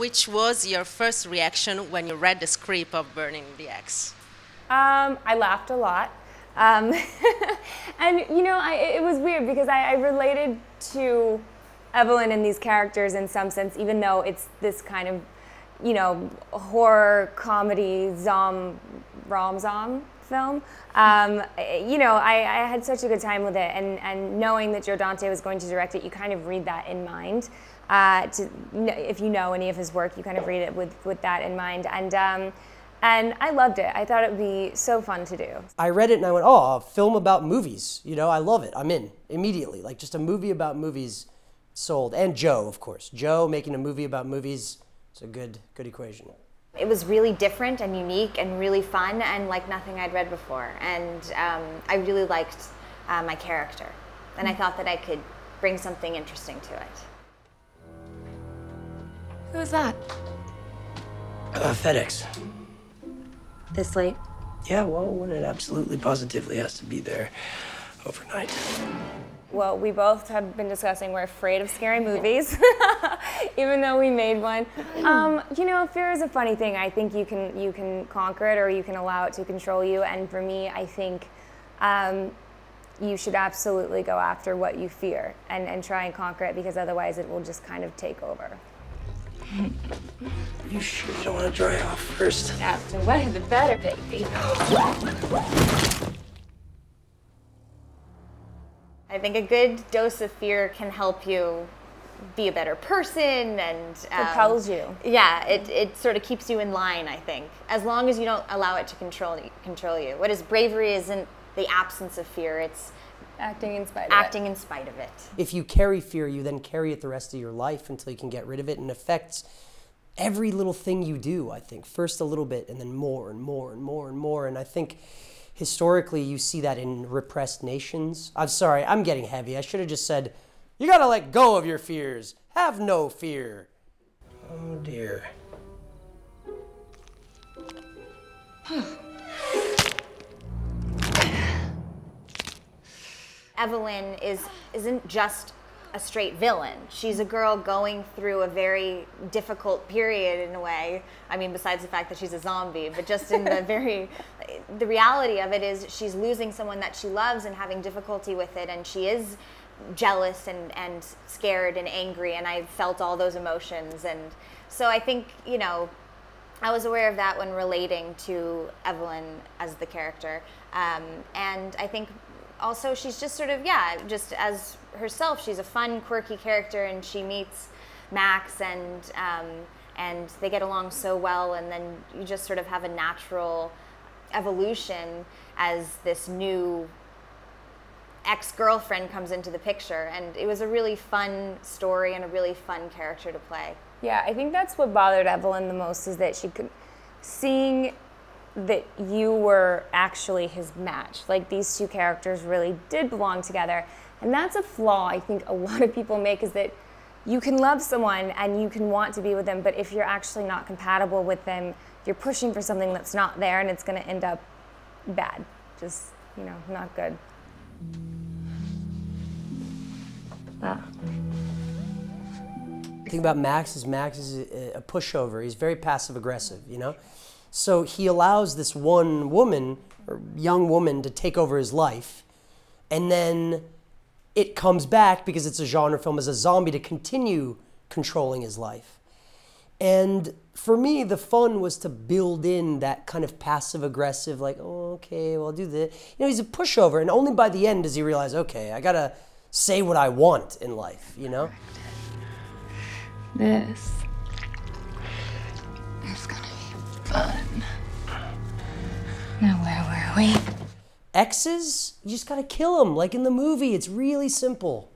which was your first reaction when you read the script of Burning the X? I laughed a lot. And, you know, it was weird because I related to Evelyn and these characters in some sense, even though it's this kind of, you know, horror, comedy, rom-zom film. You know, I had such a good time with it, and knowing that Joe Dante was going to direct it, you kind of read that in mind. If you know any of his work, you kind of read it with that in mind. And I loved it. I thought it would be so fun to do. I read it and I went, oh, a film about movies. You know, I love it. I'm in immediately. Like just a movie about movies sold. And Joe, of course. Joe making a movie about movies, it's a good equation. It was really different and unique and really fun and like nothing I'd read before. And I really liked my character. And I thought that I could bring something interesting to it. Who was that? FedEx. This late? Yeah, well, when it absolutely positively has to be there overnight. Well, we both have been discussing we're afraid of scary movies, even though we made one. You know, fear is a funny thing. I think you can conquer it or you can allow it to control you. And for me, I think you should absolutely go after what you fear and try and conquer it, because otherwise it will just kind of take over. You sure you don't want to dry off first? Yeah, the wetter the better, baby. I think a good dose of fear can help you be a better person and propels you. Yeah, it sort of keeps you in line, I think, as long as you don't allow it to control you. What is bravery isn't the absence of fear, it's acting in spite of it. Acting in spite of it. If you carry fear, you then carry it the rest of your life until you can get rid of it, and it affects every little thing you do, I think. First a little bit, and then more and more and more and more. And I think historically you see that in repressed nations. I'm sorry, I'm getting heavy. I should have just said, you gotta let go of your fears. Have no fear. Oh dear. Evelyn isn't just a straight villain. She's a girl going through a very difficult period in a way. I mean, besides the fact that she's a zombie, but just in the reality of it is she's losing someone that she loves and having difficulty with it, and she is jealous and scared and angry, and I felt all those emotions. And so I think, you know, I was aware of that when relating to Evelyn as the character. And I think also she's just sort of, yeah, just as herself, she's a fun, quirky character, and she meets Max and they get along so well, and then you just sort of have a natural evolution as this new ex-girlfriend comes into the picture, and it was a really fun story and a really fun character to play. Yeah, I think that's what bothered Evelyn the most, is that she could, seeing that you were actually his match. Like, these two characters really did belong together. And that's a flaw I think a lot of people make, is that you can love someone and you can want to be with them, but if you're actually not compatible with them, you're pushing for something that's not there, and it's going to end up bad. Just, you know, not good. Wow. The thing about Max is a pushover. He's very passive-aggressive, you know? So he allows this one woman, or young woman, to take over his life, and then it comes back, because it's a genre film, as a zombie, to continue controlling his life. And for me, the fun was to build in that kind of passive-aggressive, like, oh, okay, well, I'll do this. You know, he's a pushover, and only by the end does he realize, okay, I gotta say what I want in life, you know? This is gonna be fun. Now, where were we? Exes, you just gotta kill them, like in the movie. It's really simple.